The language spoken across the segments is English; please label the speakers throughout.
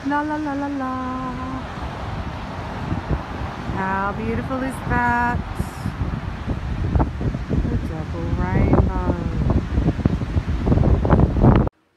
Speaker 1: La la la la la. How beautiful is that? The double rainbow.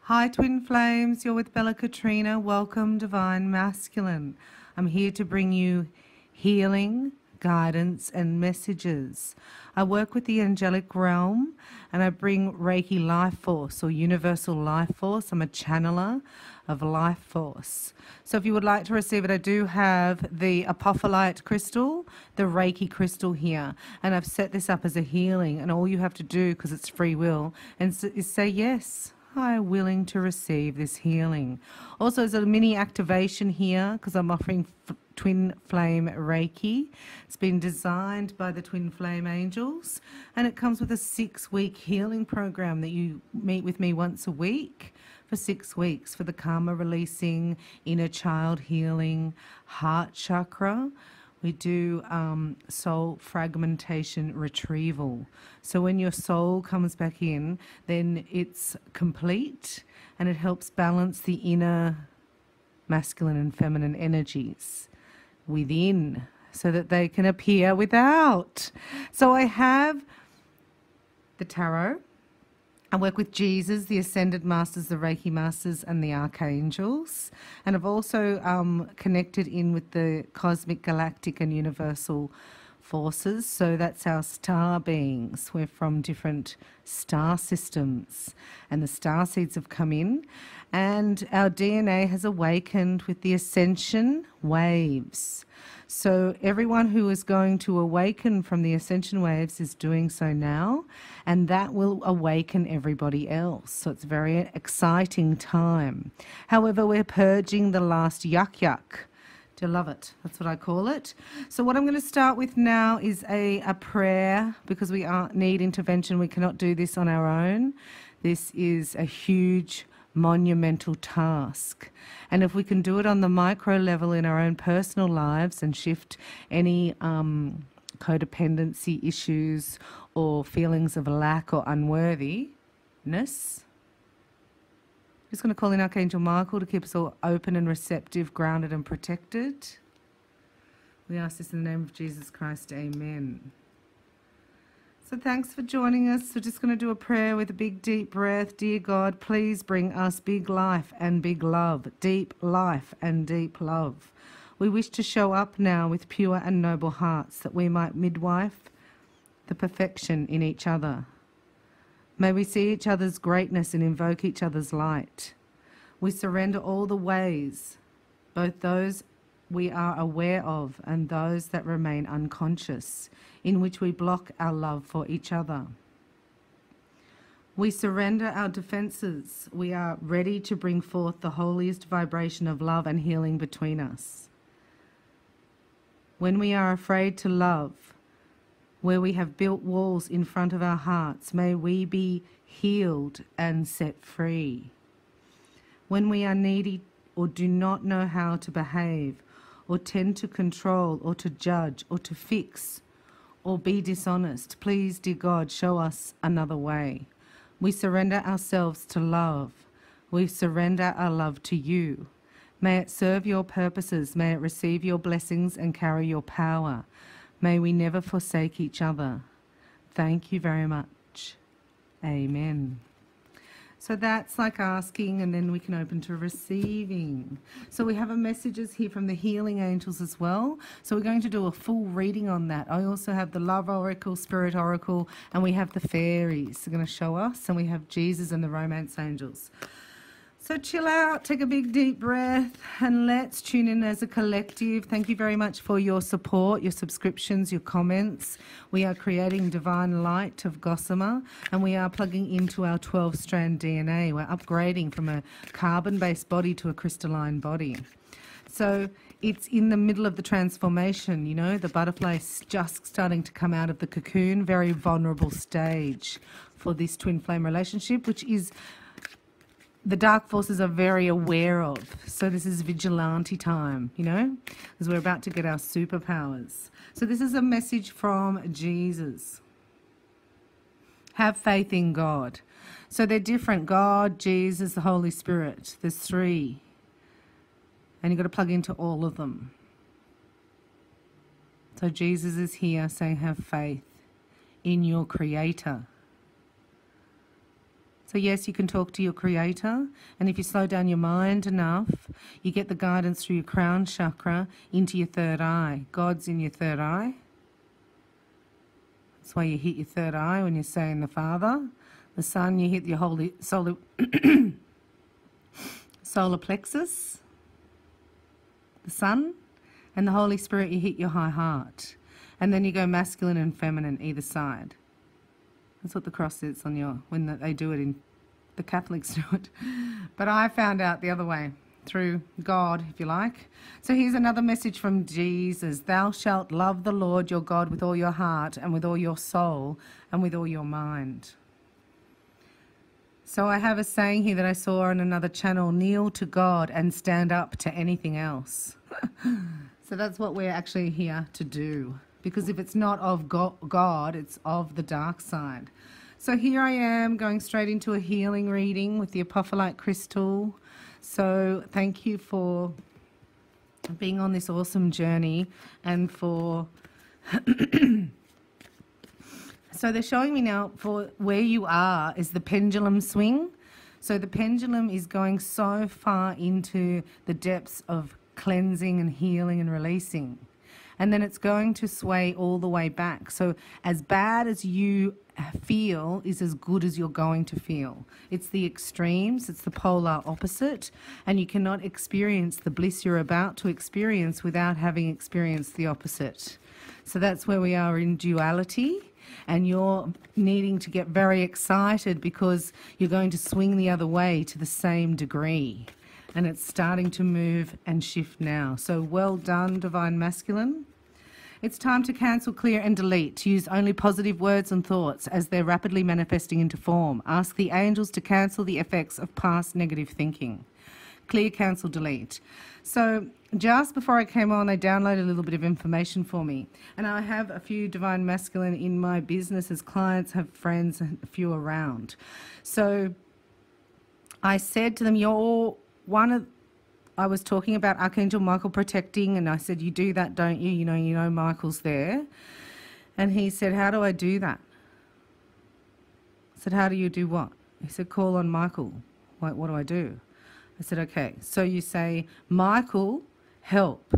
Speaker 1: Hi Twin Flames, you're with Bella Katrina. Welcome Divine Masculine. I'm here to bring you healing, guidance and messages. I work with the angelic realm and I bring Reiki life force or universal life force. I'm a channeler of life force. So if you would like to receive it, I do have the apophyllite crystal, the Reiki crystal here, and I've set this up as a healing, and all you have to do, because it's free will, is say yes. I'm willing to receive this healing. Also, there's a mini activation here because I'm offering Twin Flame Reiki. It's been designed by the Twin Flame Angels, and it comes with a 6-week healing program that you meet with me once a week for 6 weeks for the karma releasing, inner child healing, heart chakra. We do soul fragmentation retrieval. So when your soul comes back in, then it's complete and it helps balance the inner masculine and feminine energies within so that they can appear without. So I have the tarot. I work with Jesus, the Ascended Masters, the Reiki Masters and the Archangels. And I've also connected in with the cosmic, galactic and universal forces. So that's our star beings. We're from different star systems. And the star seeds have come in. And our DNA has awakened with the ascension waves. So everyone who is going to awaken from the ascension waves is doing so now, and that will awaken everybody else. So it's a very exciting time. However, we're purging the last yuck. Do you love it? That's what I call it. So what I'm going to start with now is a prayer, because we need intervention. We cannot do this on our own. This is a huge monumental task, and if we can do it on the micro level in our own personal lives and shift any codependency issues or feelings of lack or unworthiness, I'm just going to call in Archangel Michael to keep us all open and receptive, grounded and protected. We ask this in the name of Jesus Christ, amen. So thanks for joining us. We're just going to do a prayer with a big deep breath. Dear God, please bring us big life and big love, deep life and deep love. We wish to show up now with pure and noble hearts that we might midwife the perfection in each other. May we see each other's greatness and invoke each other's light. We surrender all the ways, both those we are aware of and those that remain unconscious, in which we block our love for each other. We surrender our defenses. We are ready to bring forth the holiest vibration of love and healing between us. When we are afraid to love, where we have built walls in front of our hearts, may we be healed and set free. When we are needy or do not know how to behave, or tend to control, or to judge, or to fix, or be dishonest, please, dear God, show us another way. We surrender ourselves to love. We surrender our love to you. May it serve your purposes. May it receive your blessings and carry your power. May we never forsake each other. Thank you very much. Amen. So that's like asking, and then we can open to receiving. So we have a messages here from the healing angels as well. So we're going to do a full reading on that. I also have the love oracle, spirit oracle, and we have the fairies. They're going to show us, and we have Jesus and the romance angels. So chill out, take a big deep breath, and let's tune in as a collective. Thank you very much for your support, your subscriptions, your comments. We are creating divine light of Gossamer, and we are plugging into our 12-strand DNA. We're upgrading from a carbon-based body to a crystalline body. So it's in the middle of the transformation, you know, the butterfly's just starting to come out of the cocoon, very vulnerable stage for this twin flame relationship, which is the dark forces are very aware of. So this is vigilante time, you know, because we're about to get our superpowers. So this is a message from Jesus. Have faith in God. So they're different. God, Jesus, the Holy Spirit. There's three. And you've got to plug into all of them. So Jesus is here saying, have faith in your Creator. So yes, you can talk to your Creator, and if you slow down your mind enough, you get the guidance through your crown chakra into your third eye. God's in your third eye. That's why you hit your third eye when you're saying the Father. The Sun, you hit your holy solar plexus. The Sun. And the Holy Spirit, you hit your high heart. And then you go masculine and feminine either side. That's what the cross is on your, when they do it in, the Catholics do it. But I found out the other way, through God, if you like. So here's another message from Jesus. Thou shalt love the Lord your God with all your heart and with all your soul and with all your mind. So I have a saying here that I saw on another channel, kneel to God and stand up to anything else. So that's what we're actually here to do. Because if it's not of God, it's of the dark side. So here I am going straight into a healing reading with the apophyllite crystal. So thank you for being on this awesome journey and for... So they're showing me now for where you are is the pendulum swing. So the pendulum is going so far into the depths of cleansing and healing and releasing. And then it's going to sway all the way back. So as bad as you feel is as good as you're going to feel. It's the extremes, it's the polar opposite, and you cannot experience the bliss you're about to experience without having experienced the opposite. So that's where we are in duality, and you're needing to get very excited because you're going to swing the other way to the same degree. And it's starting to move and shift now. So well done, Divine Masculine. It's time to cancel, clear and delete. To use only positive words and thoughts as they're rapidly manifesting into form. Ask the angels to cancel the effects of past negative thinking. Clear, cancel, delete. So just before I came on, they downloaded a little bit of information for me. And I have a few Divine Masculine in my business as clients, have friends, and a few around. So I said to them, I was talking about Archangel Michael protecting, and I said, you do that, don't you? You know Michael's there. And he said, how do I do that? I said, how do you do what? He said, call on Michael. What do I do? I said, okay. So you say, Michael, help.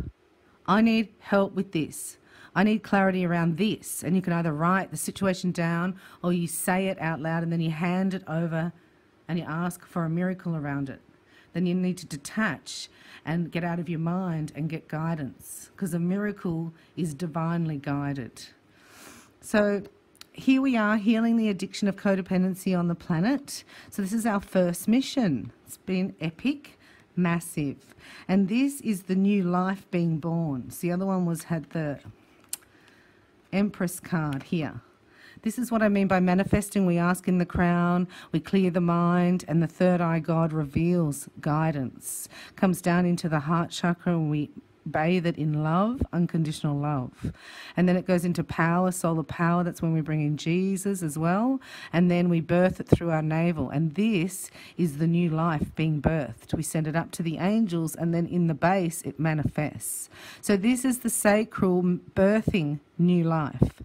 Speaker 1: I need help with this. I need clarity around this. And you can either write the situation down or you say it out loud and then you hand it over and you ask for a miracle around it. Then you need to detach and get out of your mind and get guidance, because a miracle is divinely guided. So here we are, healing the addiction of codependency on the planet. So this is our first mission. It's been epic, massive. And this is the new life being born. So the other one had the Empress card here. This is what I mean by manifesting. We ask in the crown, we clear the mind, and the third eye God reveals guidance. Comes down into the heart chakra and we bathe it in love, unconditional love. And then it goes into power, solar power. That's when we bring in Jesus as well. And then we birth it through our navel. And this is the new life being birthed. We send it up to the angels, and then in the base it manifests. So this is the sacral birthing new life.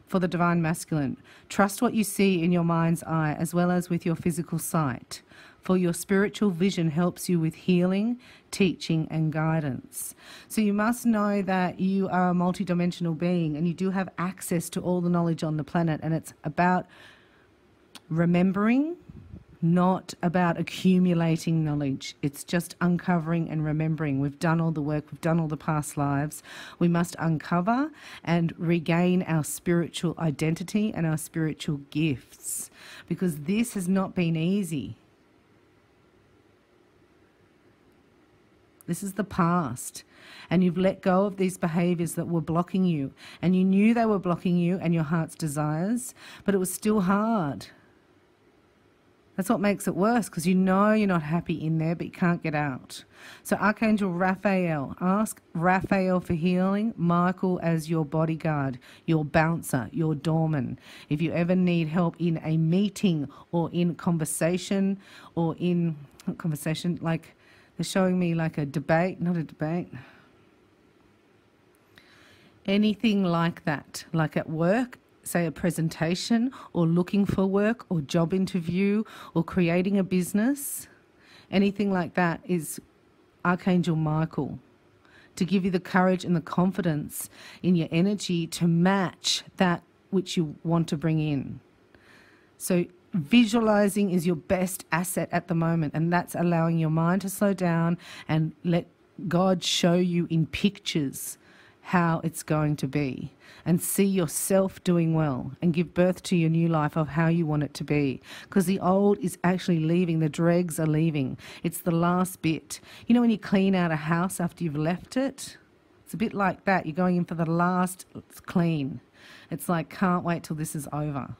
Speaker 1: For the Divine Masculine, trust what you see in your mind's eye as well as with your physical sight. For your spiritual vision helps you with healing, teaching and guidance. So you must know that you are a multidimensional being and you do have access to all the knowledge on the planet, and it's about remembering, not about accumulating knowledge. It's just uncovering and remembering. We've done all the work, we've done all the past lives. We must uncover and regain our spiritual identity and our spiritual gifts, because this has not been easy. This is the past, and you've let go of these behaviors that were blocking you, and you knew they were blocking you and your heart's desires, but it was still hard. That's what makes it worse, because you know you're not happy in there, but you can't get out. So Archangel Raphael, ask Raphael for healing, Michael as your bodyguard, your bouncer, your doorman. If you ever need help in a meeting or in conversation or in, not conversation, like They're showing me like a debate, not a debate. Anything like that, like at work, say a presentation, or looking for work, or job interview, or creating a business. Anything like that is Archangel Michael, to give you the courage and the confidence in your energy to match that which you want to bring in. So visualizing is your best asset at the moment, and that's allowing your mind to slow down and let God show you in pictures how it's going to be, and see yourself doing well and give birth to your new life of how you want it to be, because the old is actually leaving. The dregs are leaving. It's the last bit. You know when you clean out a house after you've left it? It's a bit like that. You're going in for the last clean. It's like, can't wait till this is over.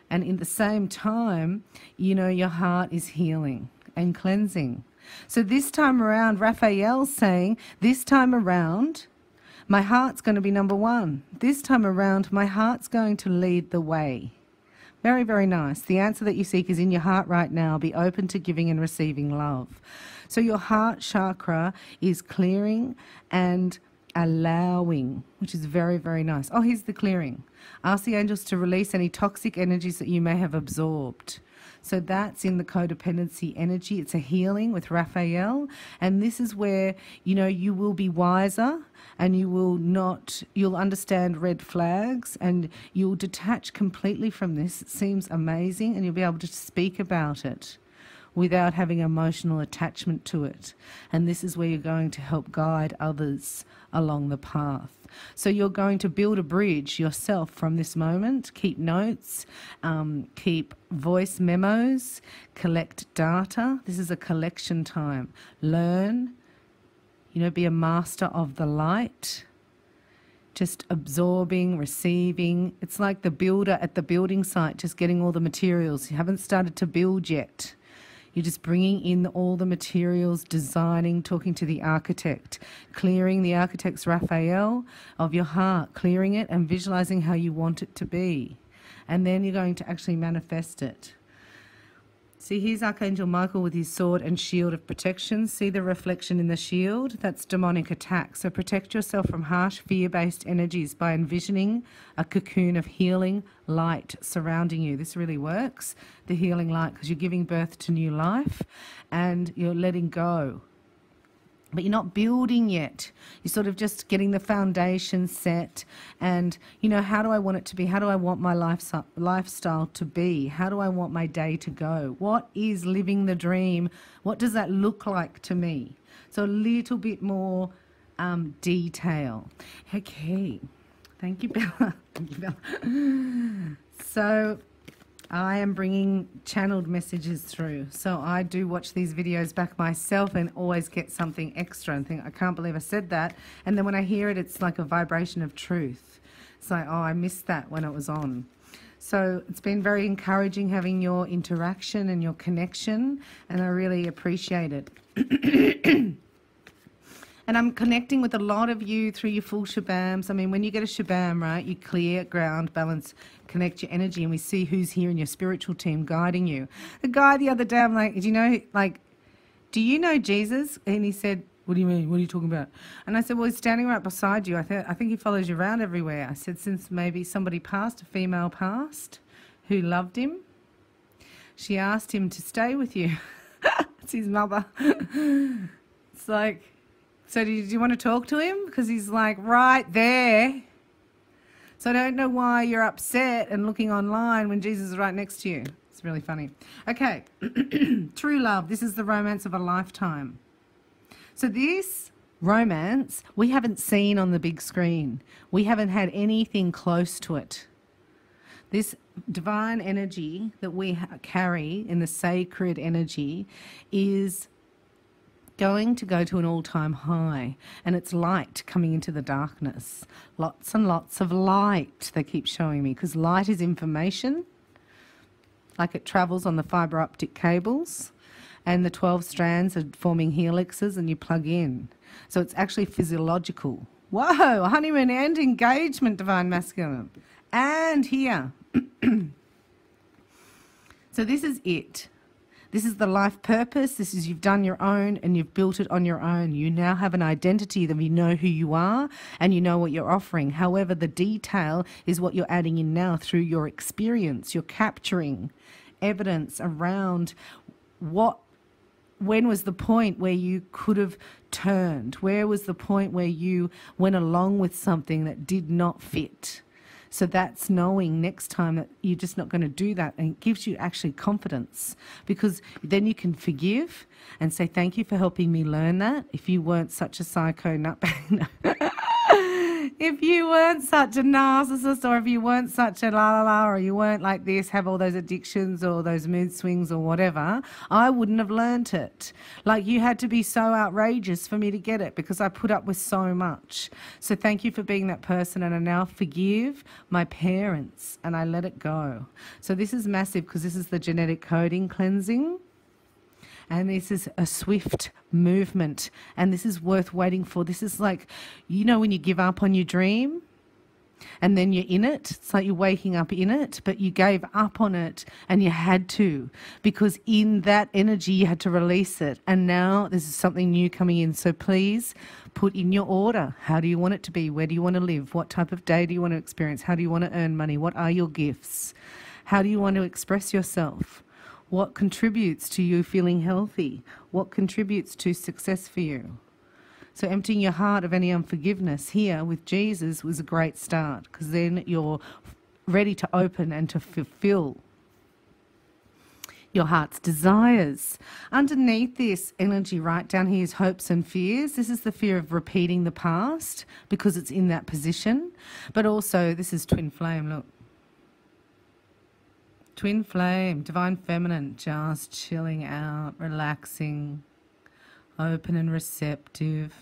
Speaker 1: And in the same time, you know, your heart is healing and cleansing. So this time around, Raphael's saying, this time around, my heart's going to be number one. This time around, my heart's going to lead the way. Very, very nice. The answer that you seek is in your heart right now. Be open to giving and receiving love. So your heart chakra is clearing and allowing, which is very, very nice. Oh, here's the clearing. Ask the angels to release any toxic energies that you may have absorbed. So that's in the codependency energy. It's a healing with Raphael. And this is where, you know, you will be wiser, and you'll understand red flags, and you'll detach completely from this. It seems amazing, and you'll be able to speak about it without having emotional attachment to it. And this is where you're going to help guide others along the path. So you're going to build a bridge yourself from this moment. Keep notes, keep voice memos, collect data. This is a collection time. Learn, you know, be a master of the light. Just absorbing, receiving. It's like the builder at the building site, just getting all the materials. You haven't started to build yet. You're just bringing in all the materials, designing, talking to the architect, clearing the architect's Raphael of your heart, clearing it and visualizing how you want it to be. And then you're going to actually manifest it. See, here's Archangel Michael with his sword and shield of protection. See the reflection in the shield? That's demonic attack. So protect yourself from harsh, fear-based energies by envisioning a cocoon of healing light surrounding you. This really works, the healing light, because you're giving birth to new life and you're letting go. But you're not building yet. You're sort of just getting the foundation set and, you know, how do I want it to be? How do I want my lifestyle to be? How do I want my day to go? What is living the dream? What does that look like to me? So a little bit more detail. Okay. Thank you, Bella. Thank you, Bella. So I am bringing channeled messages through. So I do watch these videos back myself and always get something extra and think, I can't believe I said that. And then when I hear it, it's like a vibration of truth. It's like, oh, I missed that when it was on. So it's been very encouraging having your interaction and your connection, and I really appreciate it. And I'm connecting with a lot of you through your full shabams. I mean, when you get a shabam, right, you clear, ground, balance, connect your energy, and we see who's here in your spiritual team guiding you. The guy the other day, I'm like, do you know Jesus? And he said, what do you mean? What are you talking about? And I said, well, he's standing right beside you. I think he follows you around everywhere. I said, since maybe somebody passed, a female passed, who loved him, she asked him to stay with you. It's his mother. It's like, so do you want to talk to him? Because he's like right there. So I don't know why you're upset and looking online when Jesus is right next to you. It's really funny. Okay, true love. This is the romance of a lifetime. So this romance we haven't seen on the big screen. We haven't had anything close to it. This divine energy that we carry in the sacred energy is going to go to an all-time high, and it's light coming into the darkness. Lots and lots of light, they keep showing me, because light is information, like it travels on the fibre optic cables, and the 12 strands are forming helixes and you plug in. So it's actually physiological. Whoa, honeymoon and engagement, divine masculine. And here. So this is it. This is the life purpose. This is, you've done your own and you've built it on your own. You now have an identity that you know who you are and you know what you're offering. However, the detail is what you're adding in now through your experience. You're capturing evidence around when was the point where you could have turned? Where was the point where you went along with something that did not fit? So that's knowing next time that you're just not going to do that, and it gives you actually confidence, because then you can forgive and say, thank you for helping me learn that. If you weren't such a psycho nutbag, if you weren't such a narcissist, or if you weren't such a la la la, or you weren't like this, have all those addictions or those mood swings or whatever, I wouldn't have learnt it. Like, you had to be so outrageous for me to get it, because I put up with so much. So thank you for being that person, and I now forgive my parents and I let it go. So this is massive, because this is the genetic coding cleansing. And this is a swift movement, and this is worth waiting for. This is like, you know, when you give up on your dream and then you're in it, it's like you're waking up in it, but you gave up on it and you had to, because in that energy you had to release it. And now this is something new coming in. So please put in your order. How do you want it to be? Where do you want to live? What type of day do you want to experience? How do you want to earn money? What are your gifts? How do you want to express yourself? What contributes to you feeling healthy? What contributes to success for you? So emptying your heart of any unforgiveness here with Jesus was a great start, because then you're ready to open and to fulfill your heart's desires. Underneath this energy right down here is hopes and fears. This is the fear of repeating the past, because it's in that position. But also, this is twin flame, look. Twin flame, divine feminine, just chilling out, relaxing, open and receptive.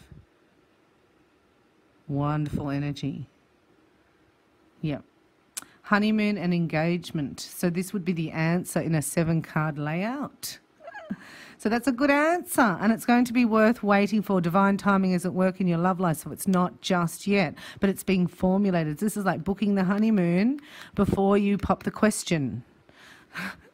Speaker 1: Wonderful energy. Yep. Honeymoon and engagement. So this would be the answer in a 7-card layout. So that's a good answer, and it's going to be worth waiting for. Divine timing is at work in your love life, so it's not just yet, but it's being formulated. This is like booking the honeymoon before you pop the question.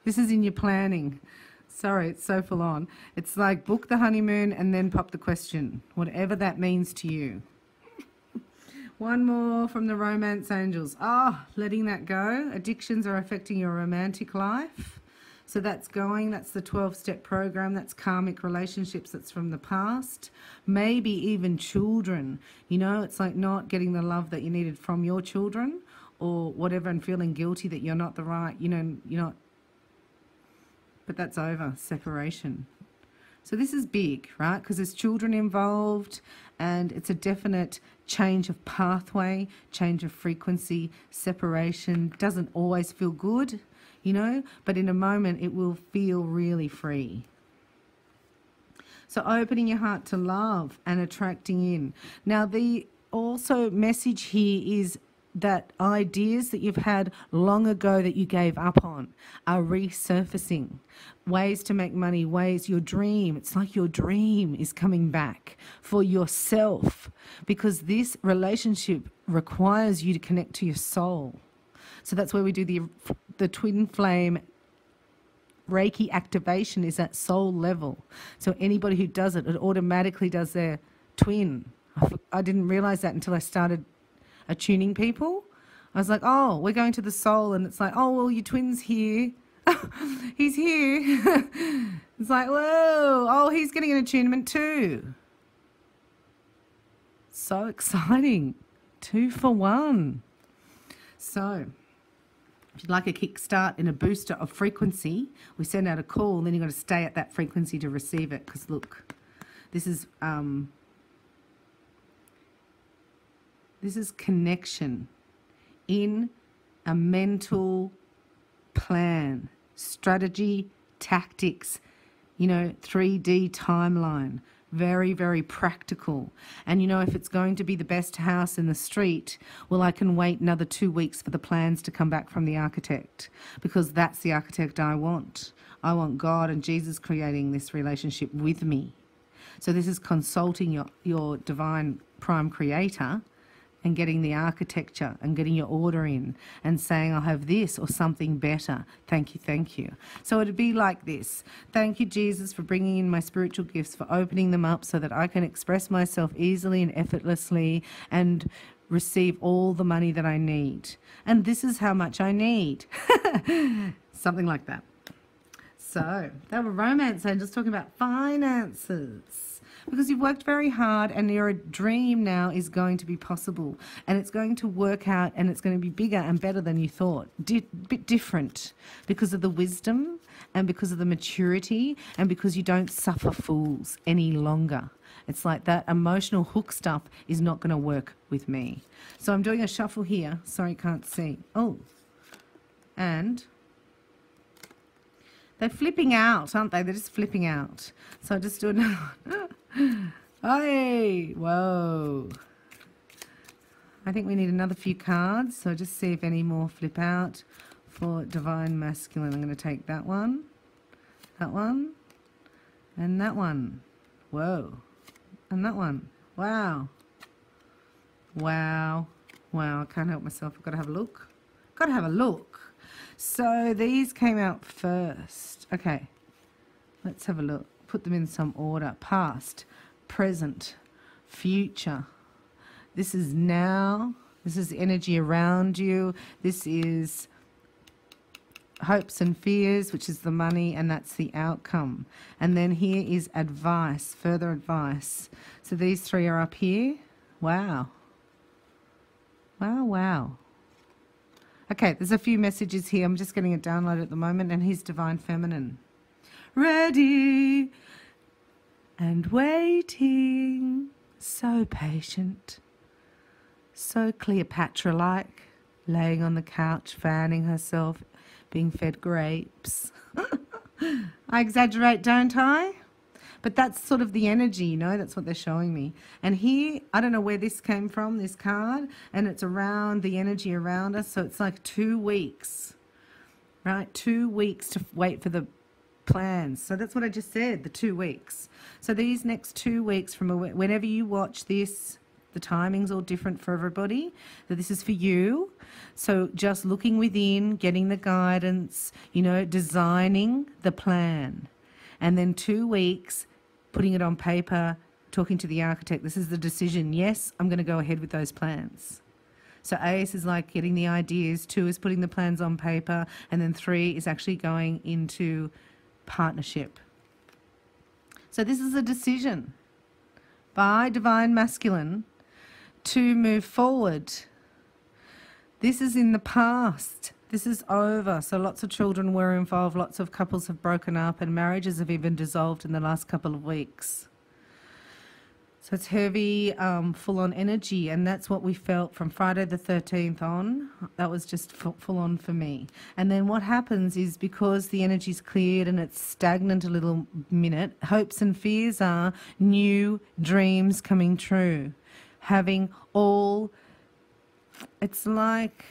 Speaker 1: This is in your planning. Sorry, it's so full on. It's like book the honeymoon and then pop the question, whatever that means to you. One more from the romance angels. Letting that go. Addictions are affecting your romantic life. So that's going, that's the 12-step program, that's karmic relationships, that's from the past. Maybe even children. You know, it's like not getting the love that you needed from your children or whatever, and feeling guilty that you're not the right, you know, you're not. But that's over, separation. So this is big, right? Because there's children involved, and it's a definite change of pathway, change of frequency, separation. Doesn't always feel good, you know, but in a moment it will feel really free. So opening your heart to love and attracting in. Now the also message here is that ideas that you've had long ago that you gave up on are resurfacing. Ways to make money, ways, your dream. It's like your dream is coming back for yourself, because this relationship requires you to connect to your soul. So that's where we do the twin flame Reiki activation, is at soul level. So anybody who does it, it automatically does their twin. I didn't realize that until I started attuning people. I was like, oh, we're going to the soul, and it's like, oh, well, your twin's here. He's here. It's like, whoa, oh, he's getting an attunement too. So exciting. 2 for 1. So if you'd like a kickstart in a booster of frequency, we send out a call, and then you've got to stay at that frequency to receive it, because look, this is connection in a mental plan, strategy, tactics, you know, 3D timeline. Very, very practical. And you know, if it's going to be the best house in the street, well, I can wait another 2 weeks for the plans to come back from the architect, because that's the architect I want. I want God and Jesus creating this relationship with me. So this is consulting your divine prime creator and getting the architecture and getting your order in and saying, I'll have this or something better. Thank you, thank you. So it'd be like this. Thank you, Jesus, for bringing in my spiritual gifts, for opening them up so that I can express myself easily and effortlessly and receive all the money that I need. And this is how much I need. Something like that. So they were romance angels talking about finances, because you've worked very hard and your dream now is going to be possible, and it's going to work out, and it's going to be bigger and better than you thought. Bit different because of the wisdom and because of the maturity and because you don't suffer fools any longer. It's like that emotional hook stuff is not going to work with me. So I'm doing a shuffle here. Sorry, can't see. Oh, and they're flipping out, aren't they? They're just flipping out. So I just do another one. Hey, whoa. I think we need another few cards. So just see if any more flip out for Divine Masculine. I'm going to take that one, and that one. Whoa. And that one. Wow. Wow. Wow. I can't help myself. I've got to have a look. Got to have a look. So these came out first. Okay. Let's have a look. Put them in some order. Past, present, future. This is now. This is energy around you. This is hopes and fears, which is the money, and that's the outcome. And then here is advice, further advice. So these three are up here. Wow. Wow, wow. Okay, there's a few messages here. I'm just getting a download at the moment, and here's Divine Feminine. Ready and waiting. So patient. So Cleopatra-like, laying on the couch, fanning herself, being fed grapes. I exaggerate, don't I? But that's sort of the energy, you know, that's what they're showing me. And here, I don't know where this came from, this card, and it's around the energy around us. So it's like 2 weeks, right? 2 weeks to wait for the plans. So that's what I just said, the 2 weeks. So these next 2 weeks from whenever you watch this, the timing's all different for everybody. So this is for you. So just looking within, getting the guidance, you know, designing the plan. And then 2 weeks, putting it on paper, talking to the architect. This is the decision. Yes, I'm going to go ahead with those plans. So ACE is like getting the ideas, 2 is putting the plans on paper, and then 3 is actually going into partnership. So this is a decision by Divine Masculine to move forward. This is in the past. This is over. So lots of children were involved, lots of couples have broken up, and marriages have even dissolved in the last couple of weeks. So it's heavy, full-on energy, and that's what we felt from Friday the 13th on. That was just full-on for me. And then what happens is, because the energy's cleared and it's stagnant a little minute, hopes and fears are new dreams coming true. Having all, it's like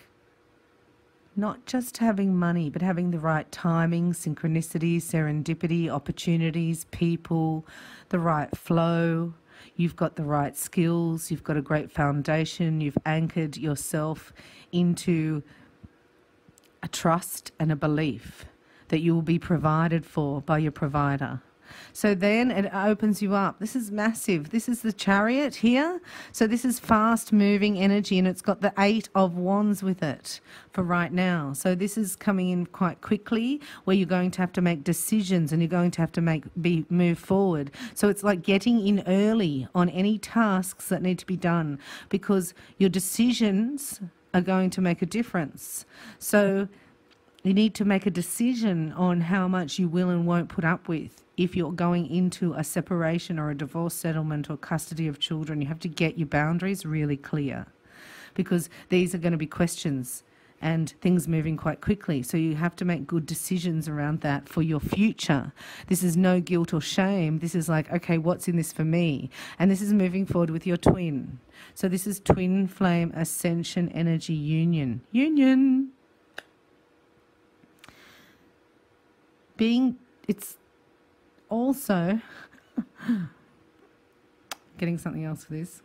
Speaker 1: not just having money, but having the right timing, synchronicity, serendipity, opportunities, people, the right flow. You've got the right skills, you've got a great foundation, you've anchored yourself into a trust and a belief that you will be provided for by your provider. So then it opens you up. This is massive. This is the Chariot here. So this is fast moving energy, and it's got the 8 of Wands with it for right now. So this is coming in quite quickly, where you're going to have to make decisions and you're going to have to move forward. So it's like getting in early on any tasks that need to be done, because your decisions are going to make a difference. So you need to make a decision on how much you will and won't put up with. If you're going into a separation or a divorce settlement or custody of children, you have to get your boundaries really clear, because these are going to be questions and things moving quite quickly. So you have to make good decisions around that for your future. This is no guilt or shame. This is like, okay, what's in this for me? And this is moving forward with your twin. So this is twin flame ascension energy union. Union. It's also getting something else for this.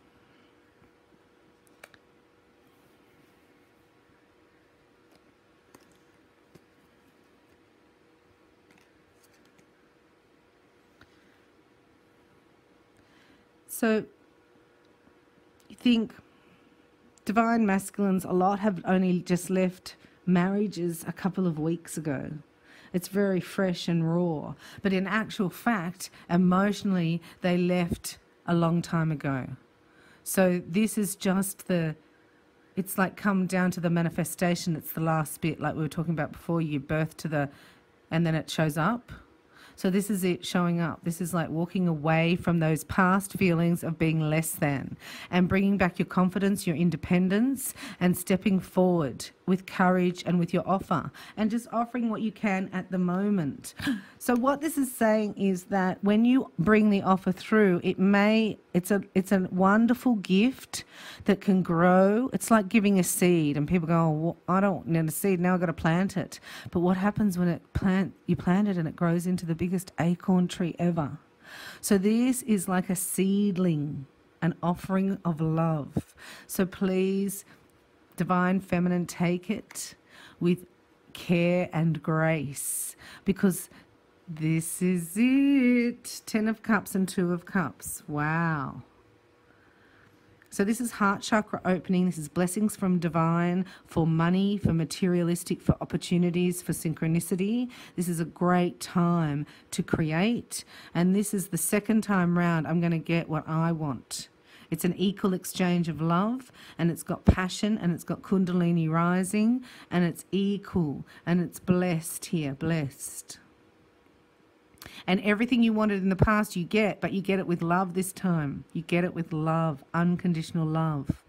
Speaker 1: So you think divine masculines, a lot have only just left marriages a couple of weeks ago. It's very fresh and raw. But in actual fact, emotionally, they left a long time ago. So this is just it's like come down to the manifestation. It's the last bit, like we were talking about before, you birth to and then it shows up. So this is it showing up. This is like walking away from those past feelings of being less than and bringing back your confidence, your independence, and stepping forward with courage and with your offer and just offering what you can at the moment. So what this is saying is that when you bring the offer through, it's a wonderful gift that can grow. It's like giving a seed, and people go, oh, well, I don't need a seed, now I've got to plant it. But what happens when you plant it and it grows into the biggest acorn tree ever? So this is like a seedling, an offering of love. So please, Divine Feminine, take it with care and grace, because this is it. 10 of Cups and 2 of Cups. Wow. So this is heart chakra opening. This is blessings from divine for money, for materialistic, for opportunities, for synchronicity. This is a great time to create. And this is the second time round I'm going to get what I want. It's an equal exchange of love, and it's got passion, and it's got kundalini rising, and it's equal, and it's blessed here, blessed. And everything you wanted in the past you get, but you get it with love this time. You get it with love, unconditional love.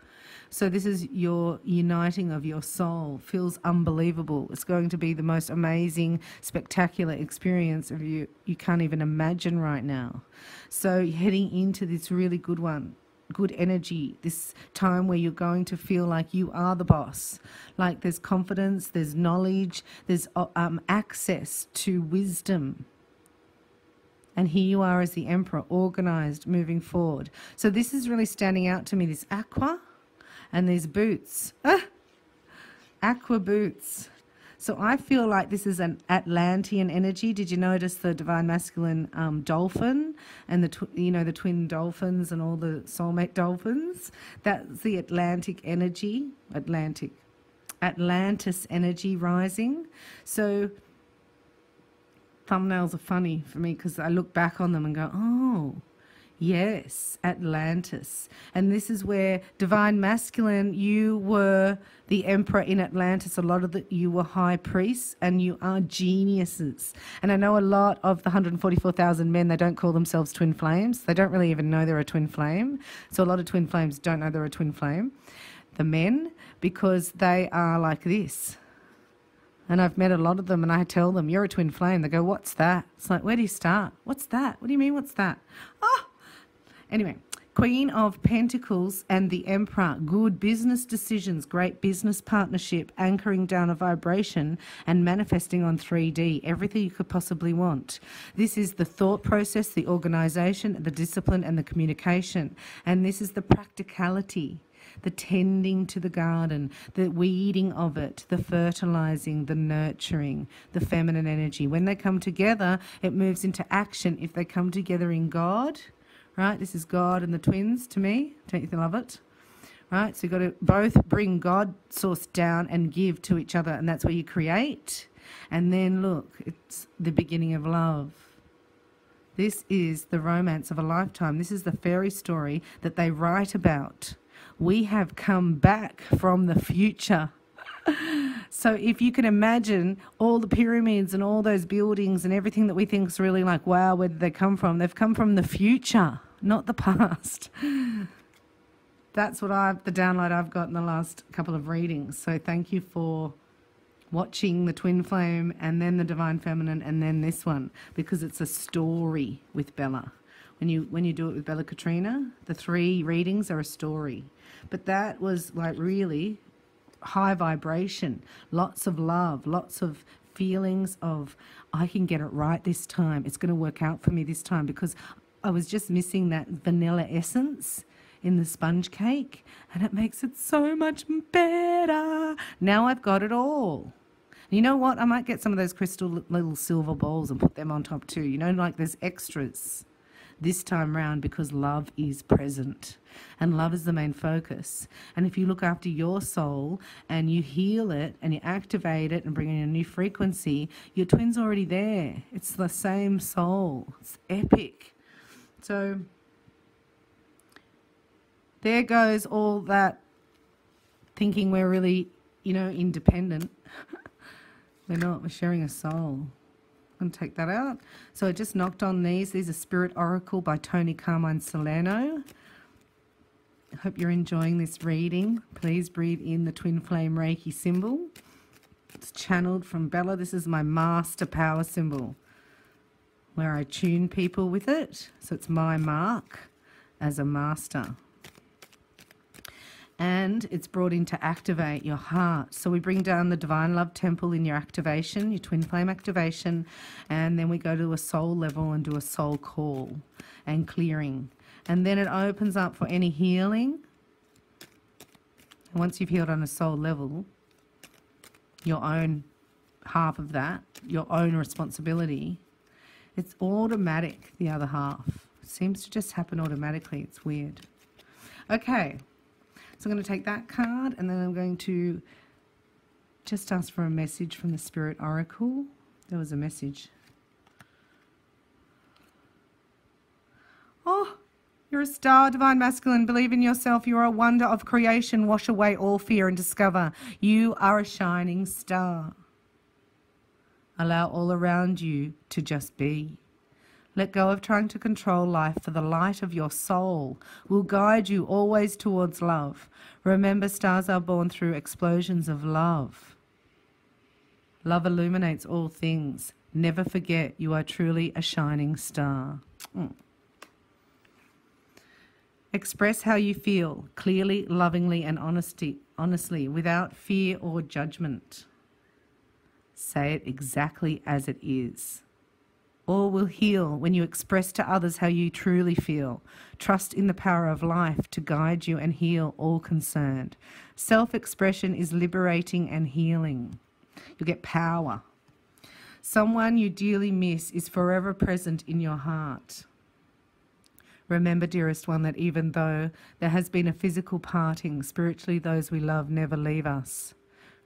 Speaker 1: So this is your uniting of your soul. Feels unbelievable. It's going to be the most amazing, spectacular experience of you can't even imagine right now. So heading into this really good one. Good energy, this time where you're going to feel like you are the boss, like there's confidence, there's knowledge, there's access to wisdom. And here you are as the Emperor, organized, moving forward. So this is really standing out to me, this aqua and these boots. Aqua boots. So I feel like this is an Atlantean energy. Did you notice the Divine Masculine dolphin and the twin dolphins and all the soulmate dolphins? That's the Atlantic energy, Atlantis energy rising. So thumbnails are funny for me because I look back on them and go, oh, yes, Atlantis. And this is where Divine Masculine, you were the Emperor in Atlantis. A lot of you were high priests, and you are geniuses. And I know a lot of the 144,000 men, they don't call themselves twin flames. They don't really even know they're a twin flame. So a lot of twin flames don't know they're a twin flame. The men, because they are like this. And I've met a lot of them, and I tell them, you're a twin flame. They go, what's that? It's like, where do you start? What's that? What do you mean, what's that? Oh! Anyway, Queen of Pentacles and the Emperor. Good business decisions, great business partnership, anchoring down a vibration and manifesting on 3D. Everything you could possibly want. This is the thought process, the organization, the discipline, and the communication. And this is the practicality. The tending to the garden, the weeding of it, the fertilizing, the nurturing, the feminine energy. When they come together, it moves into action. If they come together in God, right? This is God and the twins to me. Don't you love it? Right? So you've got to both bring God source down and give to each other. And that's where you create. And then look, it's the beginning of love. This is the romance of a lifetime. This is the fairy story that they write about. We have come back from the future. So if you can imagine all the pyramids and all those buildings and everything that we think is really like, wow, where did they come from? They've come from the future, not the past. That's the download I've got in the last couple of readings. So thank you for watching the Twin Flame and then the Divine Feminine and then this one, because it's a story with Bella. When you do it with Bella Katrina, the 3 readings are a story. But that was like really high vibration, lots of love, lots of feelings of, I can get it right this time. It's going to work out for me this time, because I was just missing that vanilla essence in the sponge cake, and it makes it so much better. Now I've got it all. You know what? I might get some of those crystal little silver balls and put them on top too. You know, like there's extras. this time round because love is present and love is the main focus. And if you look after your soul and you heal it and you activate it and bring in a new frequency, your twin's already there. It's the same soul. It's epic. So there goes all that thinking we're really, independent. We're not. We're sharing a soul. I'm going to take that out. So I just knocked on these. These are Spirit Oracle by Tony Carmine Salerno. I hope you're enjoying this reading. Please breathe in the twin flame Reiki symbol. It's channeled from Bella. This is my master power symbol, where I tune people with it. So it's my mark as a master. And it's brought in to activate your heart. So we bring down the Divine Love Temple in your activation, your twin flame activation, and then we go to a soul level and do a soul call and clearing. And then it opens up for any healing. And once you've healed on a soul level, your own half of that, your own responsibility, it's automatic, the other half. It seems to just happen automatically. It's weird. Okay. So I'm going to take that card and then I'm going to just ask for a message from the Spirit Oracle. There was a message. Oh, you're a star, Divine Masculine. Believe in yourself. You are a wonder of creation. Wash away all fear and discover you are a shining star. Allow all around you to just be. Let go of trying to control life, for the light of your soul will guide you always towards love. Remember, stars are born through explosions of love. Love illuminates all things. Never forget you are truly a shining star. Express how you feel, clearly, lovingly, and honestly, without fear or judgment. Say it exactly as it is. All will heal when you express to others how you truly feel. Trust in the power of life to guide you and heal all concerned. Self-expression is liberating and healing. You'll get power. Someone you dearly miss is forever present in your heart. Remember, dearest one, that even though there has been a physical parting, spiritually those we love never leave us.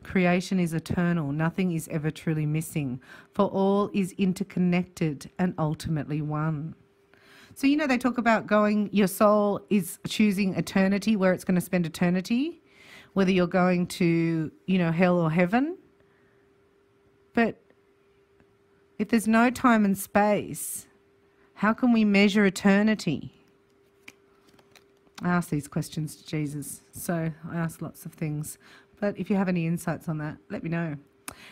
Speaker 1: Creation is eternal. Nothing is ever truly missing, for all is interconnected and ultimately one. So, they talk about your soul is choosing eternity, where it's going to spend eternity, whether you're going to, hell or heaven. But if there's no time and space, how can we measure eternity? I ask these questions to Jesus, so I ask lots of things. But if you have any insights on that, let me know.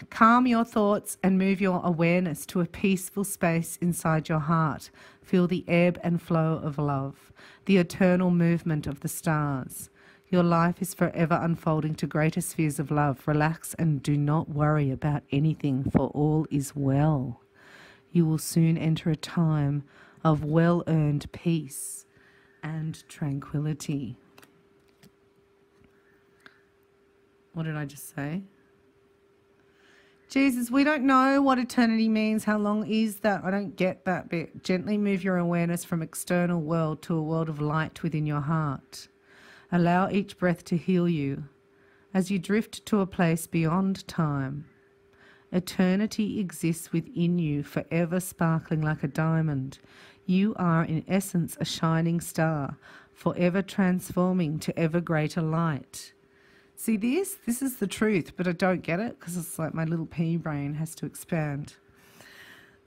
Speaker 1: Calm your thoughts and move your awareness to a peaceful space inside your heart. Feel the ebb and flow of love, the eternal movement of the stars. Your life is forever unfolding to greater spheres of love. Relax and do not worry about anything, for all is well. You will soon enter a time of well-earned peace and tranquility. What did I just say? Jesus, we don't know what eternity means. How long is that? I don't get that bit. Gently move your awareness from external world to a world of light within your heart. Allow each breath to heal you as you drift to a place beyond time. Eternity exists within you, forever sparkling like a diamond. You are in essence a shining star, forever transforming to ever greater light. See this? This is the truth, but I don't get it because it's like my little pea brain has to expand.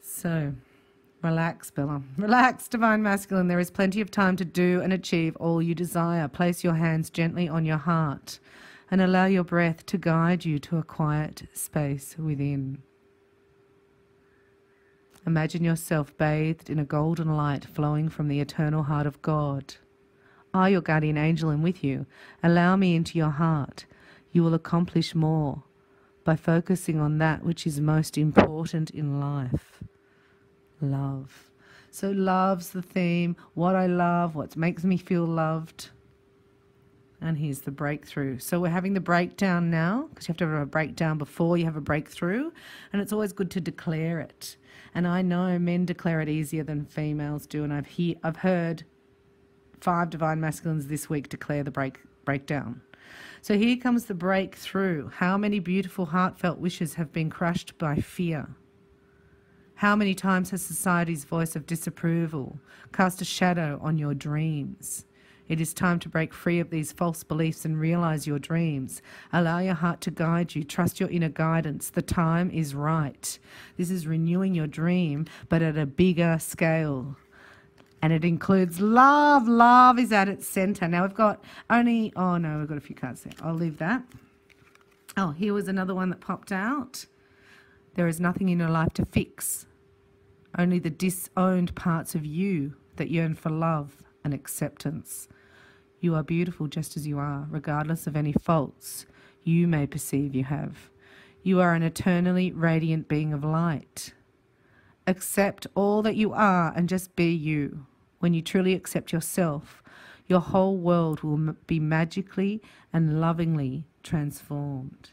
Speaker 1: So, relax, Bella. Relax, Divine Masculine. There is plenty of time to do and achieve all you desire. Place your hands gently on your heart and allow your breath to guide you to a quiet space within. Imagine yourself bathed in a golden light flowing from the eternal heart of God. I, your guardian angel, am with you. Allow me into your heart. You will accomplish more by focusing on that which is most important in life. Love. So love's the theme. What I love, what makes me feel loved. And here's the breakthrough. So we're having the breakdown now, because you have to have a breakdown before you have a breakthrough. And it's always good to declare it. And I know men declare it easier than females do. And I've heard 5 divine masculines this week declare the breakdown. So here comes the breakthrough. How many beautiful heartfelt wishes have been crushed by fear? How many times has society's voice of disapproval cast a shadow on your dreams? It is time to break free of these false beliefs and realize your dreams. Allow your heart to guide you. Trust your inner guidance. The time is right. This is renewing your dream, but at a bigger scale. And it includes love. Love is at its center. Now we've got we've got a few cards there. I'll leave that. Oh, here was another one that popped out. There is nothing in your life to fix. Only the disowned parts of you that yearn for love and acceptance. You are beautiful just as you are, regardless of any faults you may perceive you have. You are an eternally radiant being of light. Accept all that you are and just be you. When you truly accept yourself, your whole world will be magically and lovingly transformed.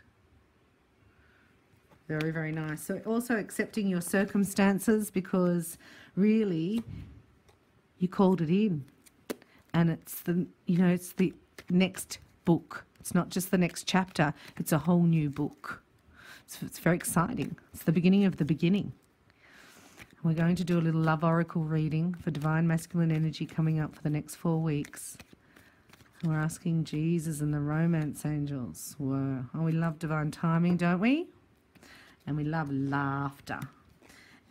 Speaker 1: Very, very nice. So also accepting your circumstances, because really you called it in. And it's it's the next book. It's not just the next chapter. It's a whole new book. So it's very exciting. It's the beginning of the beginning. We're going to do a little love oracle reading for divine masculine energy coming up for the next 4 weeks. And we're asking Jesus and the romance angels. Whoa. Oh, we love divine timing, don't we? And we love laughter.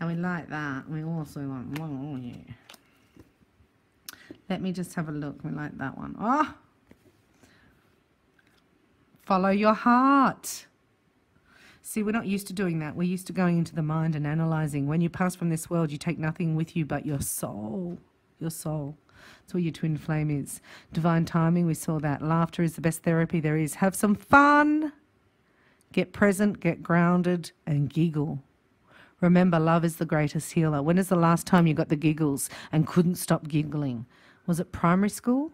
Speaker 1: And we like that. We also like, oh yeah. Let me just have a look. We like that one. Oh! Follow your heart. See, we're not used to doing that. We're used to going into the mind and analysing. When you pass from this world, you take nothing with you but your soul. Your soul. That's where your twin flame is. Divine timing, we saw that. Laughter is the best therapy there is. Have some fun. Get present, get grounded, and giggle. Remember, love is the greatest healer. When is the last time you got the giggles and couldn't stop giggling? Was it primary school?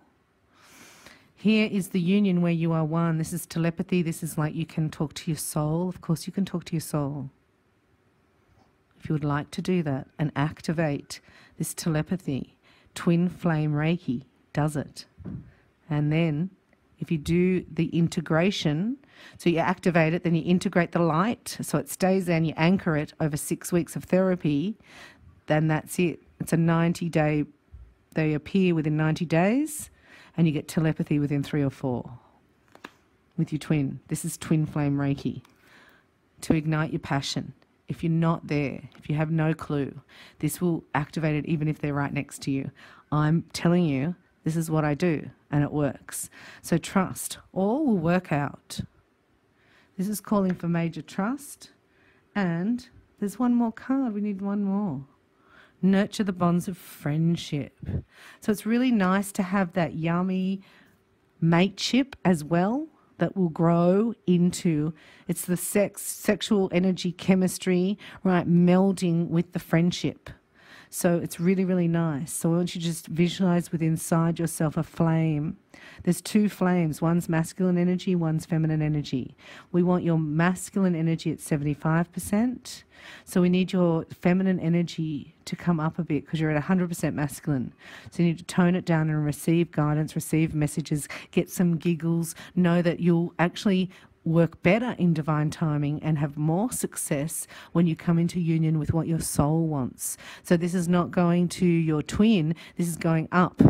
Speaker 1: Here is the union where you are one. This is telepathy. This is like you can talk to your soul. Of course you can talk to your soul. If you would like to do that and activate this telepathy, twin flame Reiki does it. And then if you do the integration, so you activate it, then you integrate the light, so it stays there and you anchor it over 6 weeks of therapy, then that's it. It's a 90-day, they appear within 90 days, and you get telepathy within 3 or 4 with your twin. This is twin flame Reiki to ignite your passion. If you're not there, if you have no clue, this will activate it even if they're right next to you. I'm telling you, this is what I do, and it works. So trust. All will work out. This is calling for major trust. And there's one more card. We need one more. Nurture the bonds of friendship. So it's really nice to have that yummy mateship as well that will grow into, it's the sexual energy chemistry, right, melding with the friendship. So it's really, really nice. So I want you to just visualize within inside yourself a flame. There's 2 flames. One's masculine energy, one's feminine energy. We want your masculine energy at 75%. So we need your feminine energy to come up a bit because you're at 100% masculine. So you need to tone it down and receive guidance, receive messages, get some giggles, know that you'll actually work better in divine timing and have more success when you come into union with what your soul wants. So this is not going to your twin, this is going up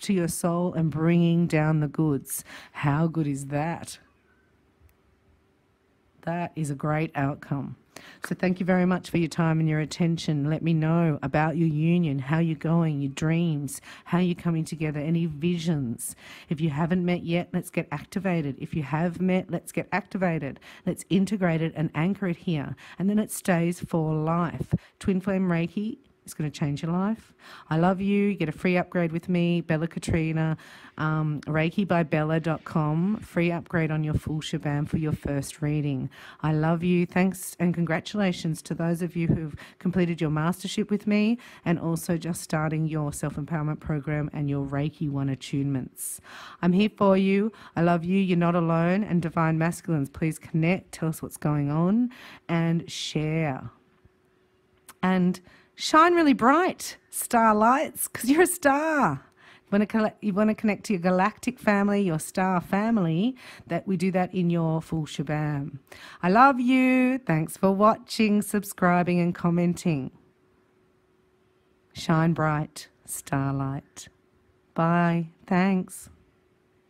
Speaker 1: to your soul and bringing down the goods. How good is that? That is a great outcome. So thank you very much for your time and your attention. Let me know about your union, how you're going, your dreams, how you're coming together, any visions. If you haven't met yet, let's get activated. If you have met, let's get activated. Let's integrate it and anchor it here. And then it stays for life. Twin Flame Reiki It's going to change your life. I love you. You get a free upgrade with me, Bella Katrina, reikibybella.com. Free upgrade on your full shebang for your first reading. I love you. Thanks and congratulations to those of you who've completed your mastership with me and also just starting your self-empowerment program and your Reiki 1 attunements. I'm here for you. I love you. You're not alone. And Divine Masculines, please connect. Tell us what's going on and share. And shine really bright, starlights, because you're a star. You want to connect to your galactic family, your star family, that we do that in your full shebang. I love you. Thanks for watching, subscribing and commenting. Shine bright, starlight. Bye. Thanks.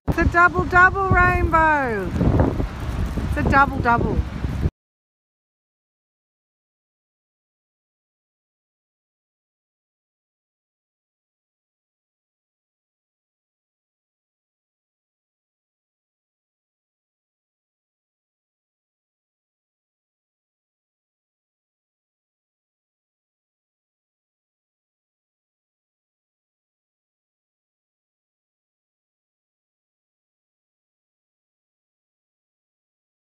Speaker 1: It's a double rainbow. It's a double.